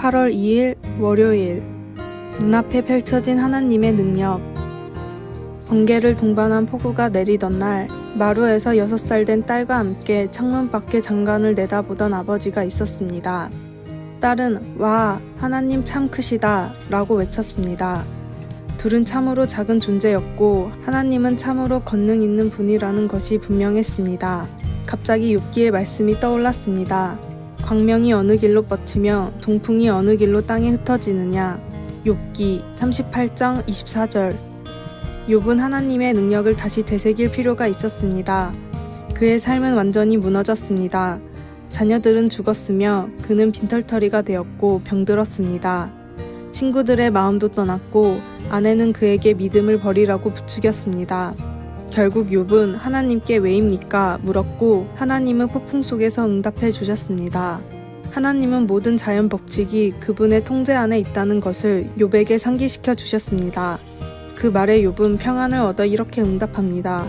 8월 2일 월요일 눈앞에 펼쳐진 하나님의 능력. 번개를 동반한 폭우가 내리던 날 마루에서 6살 된 딸과 함께 창문 밖에 장관을 내다보던 아버지가 있었습니다. 딸은 "와, 하나님 참 크시다" 라고 외쳤습니다. 둘은 참으로 작은 존재였고 하나님은 참으로 권능 있는 분이라는 것이 분명했습니다. 갑자기 욥기의 말씀이 떠올랐습니다. 광명이 어느 길로 뻗치며 동풍이 어느 길로 땅에 흩어지느냐. 욥기 38장 24절. 욥은 하나님의 능력을 다시 되새길 필요가 있었습니다. 그의 삶은 완전히 무너졌습니다. 자녀들은 죽었으며 그는 빈털터리가 되었고 병들었습니다. 친구들의 마음도 떠났고 아내는 그에게 믿음을 버리라고 부추겼습니다. 결국 욥은 하나님께 "왜입니까?" 물었고 하나님은 폭풍 속에서 응답해 주셨습니다. 하나님은 모든 자연 법칙이 그분의 통제 안에 있다는 것을 욥에게 상기시켜 주셨습니다. 그 말에 욥은 평안을 얻어 이렇게 응답합니다.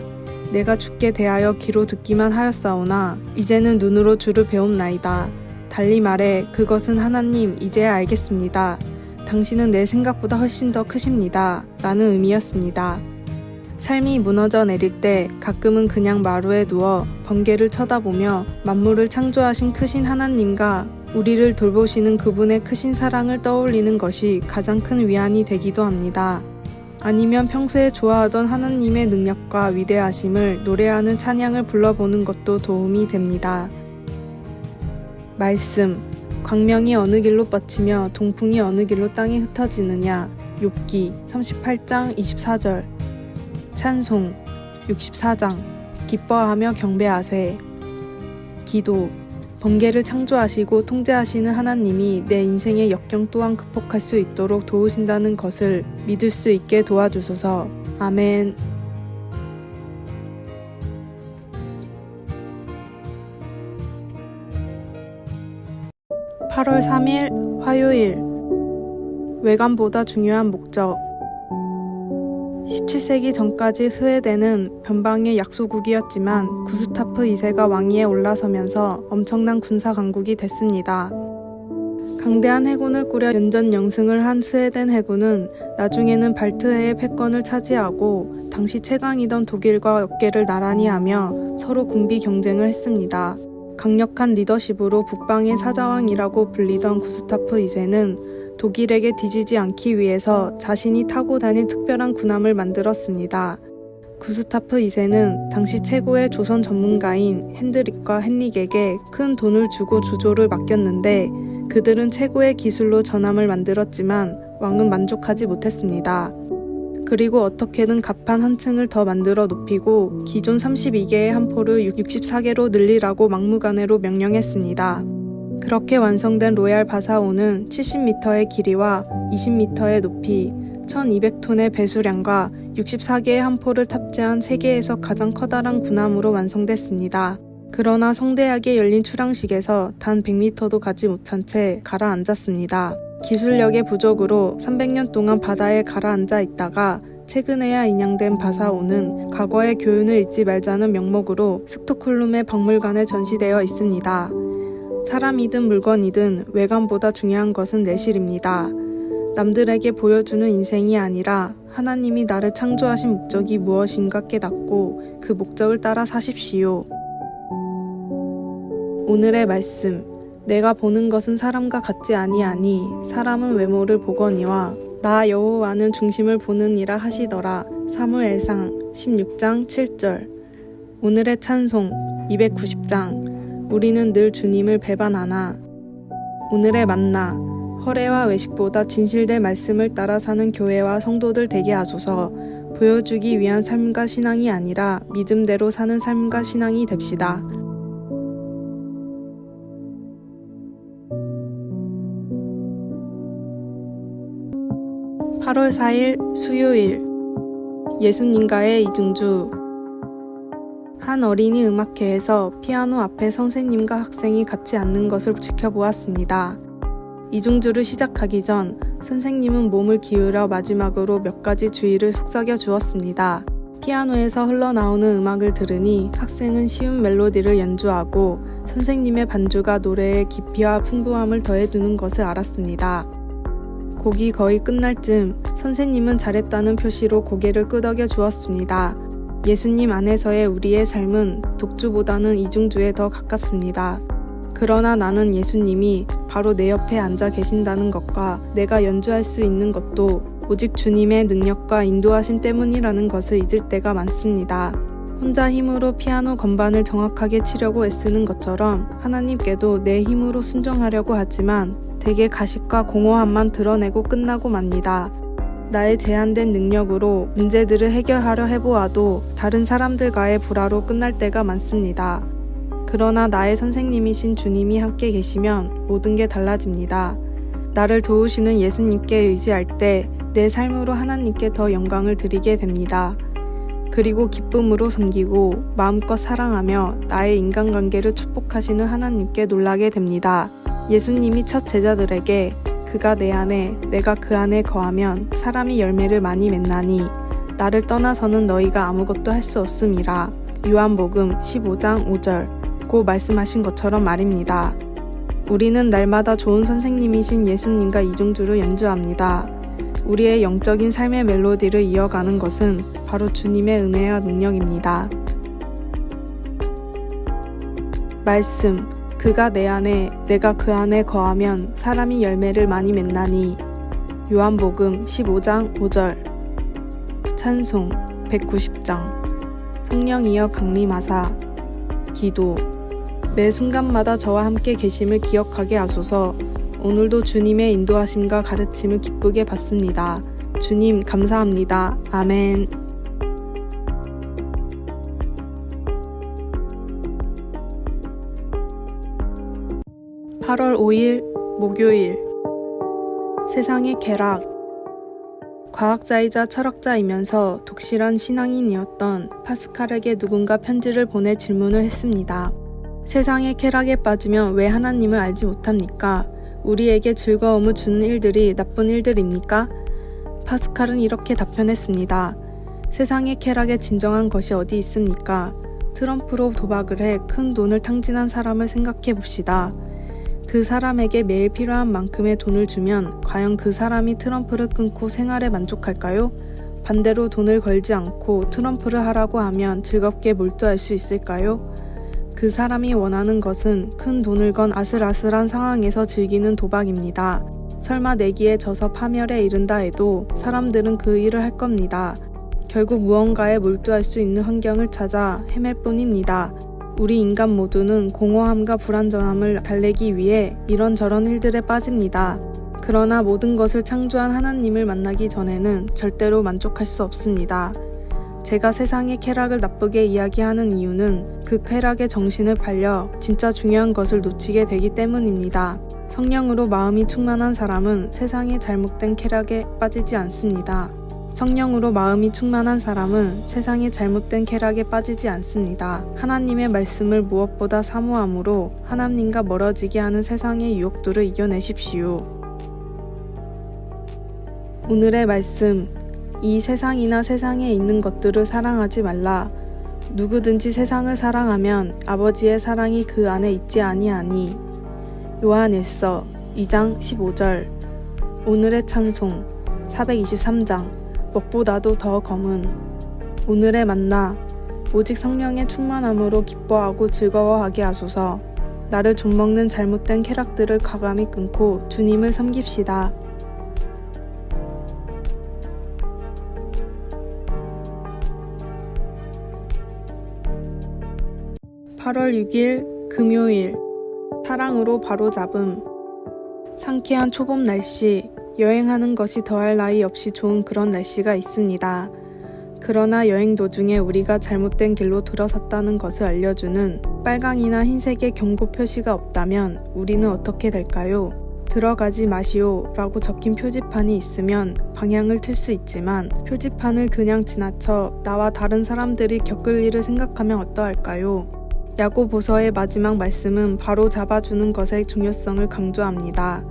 "내가 주께 대하여 귀로 듣기만 하였사오나 이제는 눈으로 주를 배움나이다. 달리 말해 그것은 하나님, 이제야 알겠습니다. 당신은 내 생각보다 훨씬 더 크십니다. 라는 의미였습니다. 삶이 무너져 내릴 때 가끔은 그냥 마루에 누워 번개를 쳐다보며 만물을 창조하신 크신 하나님과 우리를 돌보시는 그분의 크신 사랑을 떠올리는 것이 가장 큰 위안이 되기도 합니다. 아니면 평소에 좋아하던 하나님의 능력과 위대하심을 노래하는 찬양을 불러보는 것도 도움이 됩니다. 말씀. 광명이 어느 길로 뻗치며 동풍이 어느 길로 땅에 흩어지느냐. 욥기 38장 24절. 찬송 64장. 기뻐하며 경배하세. 기도. 번개를 창조하시고 통제하시는 하나님이 내 인생의 역경 또한 극복할 수 있도록 도우신다는 것을 믿을 수 있게 도와주소서. 아멘. (8월 3일) 화요일. 외관보다 중요한 목적. 17세기 전까지 스웨덴은 변방의 약소국이었지만 구스타프 2세가 왕위에 올라서면서 엄청난 군사 강국이 됐습니다. 강대한 해군을 꾸려 연전연승을 한 스웨덴 해군은 나중에는 발트해의 패권을 차지하고 당시 최강이던 독일과 어깨를 나란히 하며 서로 군비 경쟁을 했습니다. 강력한 리더십으로 북방의 사자왕이라고 불리던 구스타프 2세는 독일에게 뒤지지 않기 위해서 자신이 타고 다닐 특별한 군함을 만들었습니다. 구스타프 2세는 당시 최고의 조선 전문가인 핸드릭과 헨릭에게 큰 돈을 주고 주조를 맡겼는데 그들은 최고의 기술로 전함을 만들었지만 왕은 만족하지 못했습니다. 그리고 어떻게든 갑판 한 층을 더 만들어 높이고 기존 32개의 함포를 64개로 늘리라고 막무가내로 명령했습니다. 그렇게 완성된 로얄 바사오는 70m의 길이와 20m의 높이, 1200톤의 배수량과 64개의 함포를 탑재한 세계에서 가장 커다란 군함으로 완성됐습니다. 그러나 성대하게 열린 출항식에서 단 100m도 가지 못한 채 가라앉았습니다. 기술력의 부족으로 300년 동안 바다에 가라앉아 있다가 최근에야 인양된 바사오는 과거의 교훈을 잊지 말자는 명목으로 스톡홀름의 박물관에 전시되어 있습니다. 사람이든 물건이든 외관보다 중요한 것은 내실입니다. 남들에게 보여주는 인생이 아니라 하나님이 나를 창조하신 목적이 무엇인가 깨닫고 그 목적을 따라 사십시오. 오늘의 말씀. 내가 보는 것은 사람과 같지 아니하니 사람은 외모를 보거니와 나 여호와는 중심을 보느니라 하시더라. 사무엘상 16장 7절. 오늘의 찬송 290장. 우리는 늘 주님을 배반하나. 오늘의 만나. 허례와 외식보다 진실된 말씀을 따라 사는 교회와 성도들 되게 하소서. 보여주기 위한 삶과 신앙이 아니라 믿음대로 사는 삶과 신앙이 됩시다. (8월 4일) 수요일. 예수님과의 이중주. 한 어린이 음악회에서 피아노 앞에 선생님과 학생이 같이 앉는 것을 지켜보았습니다. 이중주를 시작하기 전 선생님은 몸을 기울여 마지막으로 몇 가지 주의를 속삭여 주었습니다. 피아노에서 흘러나오는 음악을 들으니 학생은 쉬운 멜로디를 연주하고 선생님의 반주가 노래의 깊이와 풍부함을 더해주는 것을 알았습니다. 곡이 거의 끝날 즈음 선생님은 잘했다는 표시로 고개를 끄덕여 주었습니다. 예수님 안에서의 우리의 삶은 독주보다는 이중주에 더 가깝습니다. 그러나 나는 예수님이 바로 내 옆에 앉아 계신다는 것과 내가 연주할 수 있는 것도 오직 주님의 능력과 인도하심 때문이라는 것을 잊을 때가 많습니다. 혼자 힘으로 피아노 건반을 정확하게 치려고 애쓰는 것처럼 하나님께도 내 힘으로 순종하려고 하지만 대개 가식과 공허함만 드러내고 끝나고 맙니다. 나의 제한된 능력으로 문제들을 해결하려 해보아도 다른 사람들과의 불화로 끝날 때가 많습니다. 그러나 나의 선생님이신 주님이 함께 계시면 모든 게 달라집니다. 나를 도우시는 예수님께 의지할 때 내 삶으로 하나님께 더 영광을 드리게 됩니다. 그리고 기쁨으로 섬기고 마음껏 사랑하며 나의 인간관계를 축복하시는 하나님께 놀라게 됩니다. 예수님이 첫 제자들에게 그가 내 안에 내가 그 안에 거하면 사람이 열매를 많이 맺나니 나를 떠나서는 너희가 아무것도 할 수 없음이라. 요한복음 15장 5절 고 말씀하신 것처럼 말입니다. 우리는 날마다 좋은 선생님이신 예수님과 이중주로 연주합니다. 우리의 영적인 삶의 멜로디를 이어가는 것은 바로 주님의 은혜와 능력입니다. 말씀, 그가 내 안에 내가 그 안에 거하면 사람이 열매를 많이 맺나니. 요한복음 15장 5절. 찬송 190장. 성령이여 강림하사. 기도. 매 순간마다 저와 함께 계심을 기억하게 하소서. 오늘도 주님의 인도하심과 가르침을 기쁘게 받습니다. 주님 감사합니다. 아멘. 8월 5일 목요일. 세상의 쾌락. 과학자이자 철학자이면서 독실한 신앙인이었던 파스칼에게 누군가 편지를 보내 질문을 했습니다. 세상의 쾌락에 빠지면 왜 하나님을 알지 못합니까? 우리에게 즐거움을 주는 일들이 나쁜 일들입니까? 파스칼은 이렇게 답변했습니다. 세상의 쾌락에 진정한 것이 어디 있습니까? 트럼프로 도박을 해 큰 돈을 탕진한 사람을 생각해 봅시다. 그 사람에게 매일 필요한 만큼의 돈을 주면 과연 그 사람이 트럼프를 끊고 생활에 만족할까요? 반대로 돈을 걸지 않고 트럼프를 하라고 하면 즐겁게 몰두할 수 있을까요? 그 사람이 원하는 것은 큰 돈을 건 아슬아슬한 상황에서 즐기는 도박입니다. 설마 내기에 져서 파멸에 이른다 해도 사람들은 그 일을 할 겁니다. 결국 무언가에 몰두할 수 있는 환경을 찾아 헤맬 뿐입니다. 우리 인간 모두는 공허함과 불안정함을 달래기 위해 이런저런 일들에 빠집니다. 그러나 모든 것을 창조한 하나님을 만나기 전에는 절대로 만족할 수 없습니다. 제가 세상의 쾌락을 나쁘게 이야기하는 이유는 그 쾌락의 정신을 팔려 진짜 중요한 것을 놓치게 되기 때문입니다. 성령으로 마음이 충만한 사람은 세상의 잘못된 쾌락에 빠지지 않습니다. 성령으로 마음이 충만한 사람은 세상의 잘못된 쾌락에 빠지지 않습니다. 하나님의 말씀을 무엇보다 사모함으로 하나님과 멀어지게 하는 세상의 유혹들을 이겨내십시오. 오늘의 말씀. 이 세상이나 세상에 있는 것들을 사랑하지 말라. 누구든지 세상을 사랑하면 아버지의 사랑이 그 안에 있지 아니하니. 요한일서 2장 15절. 오늘의 찬송 423장. 먹보다도 더 검은. 오늘의 만나. 오직 성령의 충만함으로 기뻐하고 즐거워하게 하소서. 나를 좀먹는 잘못된 쾌락들을 과감히 끊고 주님을 섬깁시다. 8월 6일 금요일. 사랑으로 바로잡음. 상쾌한 초봄 날씨. 여행하는 것이 더할 나위 없이 좋은 그런 날씨가 있습니다. 그러나 여행 도중에 우리가 잘못된 길로 들어섰다는 것을 알려주는 빨강이나 흰색의 경고 표시가 없다면 우리는 어떻게 될까요? 들어가지 마시오 라고 적힌 표지판이 있으면 방향을 틀 수 있지만 표지판을 그냥 지나쳐 나와 다른 사람들이 겪을 일을 생각하면 어떠할까요? 야고보서의 마지막 말씀은 바로 잡아주는 것의 중요성을 강조합니다.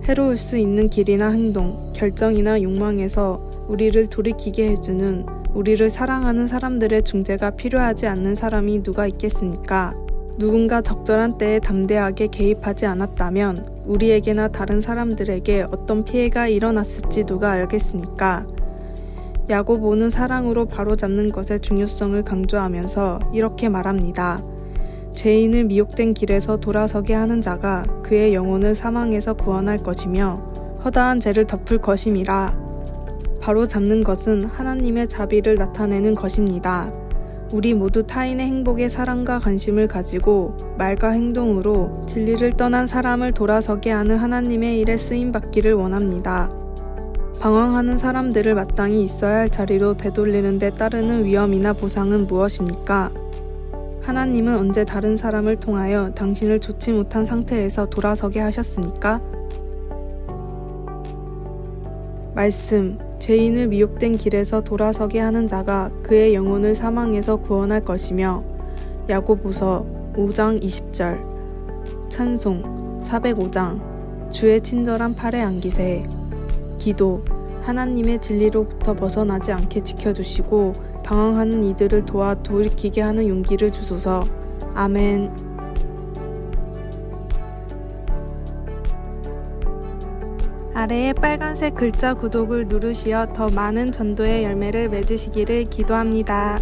해로울 수 있는 길이나 행동, 결정이나 욕망에서 우리를 돌이키게 해주는, 우리를 사랑하는 사람들의 중재가 필요하지 않는 사람이 누가 있겠습니까? 누군가 적절한 때에 담대하게 개입하지 않았다면 우리에게나 다른 사람들에게 어떤 피해가 일어났을지 누가 알겠습니까? 야고보는 사랑으로 바로잡는 것의 중요성을 강조하면서 이렇게 말합니다. 죄인을 미혹된 길에서 돌아서게 하는 자가 그의 영혼을 사망에서 구원할 것이며 허다한 죄를 덮을 것임이라. 바로잡는 것은 하나님의 자비를 나타내는 것입니다. 우리 모두 타인의 행복에 사랑과 관심을 가지고 말과 행동으로 진리를 떠난 사람을 돌아서게 하는 하나님의 일에 쓰임받기를 원합니다. 방황하는 사람들을 마땅히 있어야 할 자리로 되돌리는 데 따르는 위험이나 보상은 무엇입니까? 하나님은 언제 다른 사람을 통하여 당신을 좋지 못한 상태에서 돌아서게 하셨습니까? 말씀, 죄인을 미혹된 길에서 돌아서게 하는 자가 그의 영혼을 사망에서 구원할 것이며 야고보서 5장 20절. 찬송 405장. 주의 친절한 팔에 안기세. 기도, 하나님의 진리로부터 벗어나지 않게 지켜주시고 방황하는 이들을 도와 돌이키게 하는 용기를 주소서. 아멘. 아래의 빨간색 글자 구독을 누르시어 더 많은 전도의 열매를 맺으시기를 기도합니다.